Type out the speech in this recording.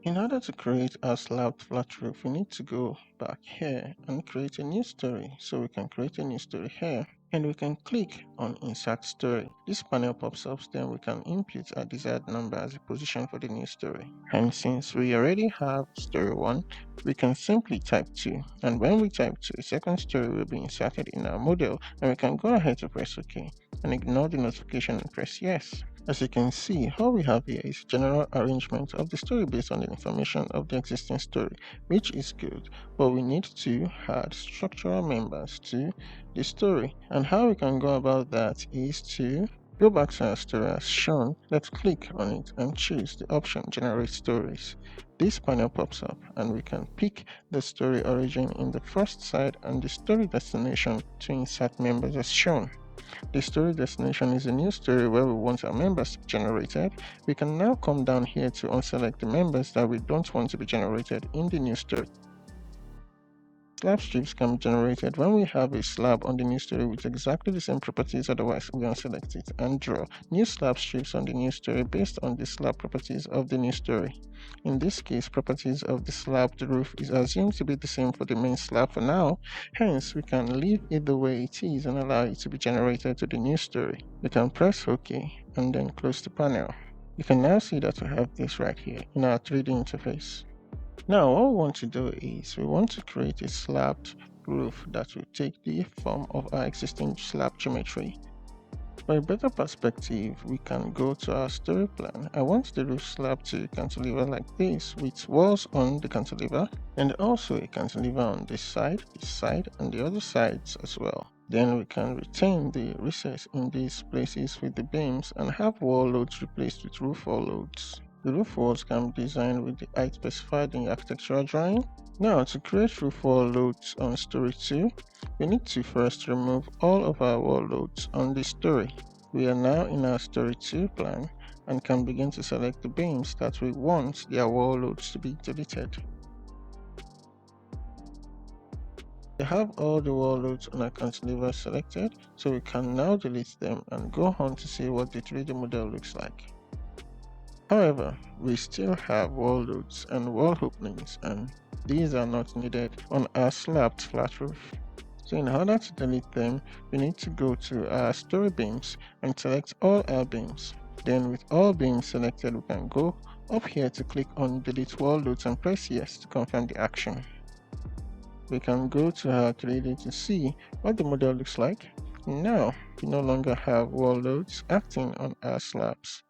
In order to create our slabbed flat roof, we need to go back here and create a new story. So we can create a new story here and we can click on insert story. This panel pops up, then we can input our desired number as a position for the new story. And since we already have story 1, we can simply type 2. And when we type 2, a second story will be inserted in our model and we can go ahead to press OK and ignore the notification and press yes. As you can see, all we have here is general arrangement of the story based on the information of the existing story, which is good, but we need to add structural members to the story. And how we can go about that is to go back to our story as shown. Let's click on it and choose the option Generate Stories. This panel pops up and we can pick the story origin in the first side and the story destination to insert members as shown. The story destination is a new story where we want our members to be generated. We can now come down here to unselect the members that we don't want to be generated in the new story. Slab strips can be generated when we have a slab on the new story with exactly the same properties, otherwise we unselect it and draw new slab strips on the new story based on the slab properties of the new story. In this case, properties of the slabbed roof is assumed to be the same for the main slab for now, hence we can leave it the way it is and allow it to be generated to the new story. We can press OK and then close the panel. You can now see that we have this right here in our 3D interface. Now what we want to do is we want to create a slabbed roof that will take the form of our existing slab geometry. For a better perspective, we can go to our story plan. I want the roof slab to cantilever like this with walls on the cantilever and also a cantilever on this side, and the other sides as well. Then we can retain the recess in these places with the beams and have wall loads replaced with roof wall loads. The roof walls can be designed with the height specified in the architectural drawing. Now, to create roof wall loads on story 2, we need to first remove all of our wall loads on this story. We are now in our story 2 plan and can begin to select the beams that we want their wall loads to be deleted. We have all the wall loads on our cantilever selected, so we can now delete them and go on to see what the 3D model looks like. However, we still have wall loads and wall openings, and these are not needed on our slabbed flat roof. So in order to delete them, we need to go to our story beams and select all our beams. Then with all beams selected, we can go up here to click on delete wall loads and press yes to confirm the action. We can go to our 3D to see what the model looks like. Now, we no longer have wall loads acting on our slabs.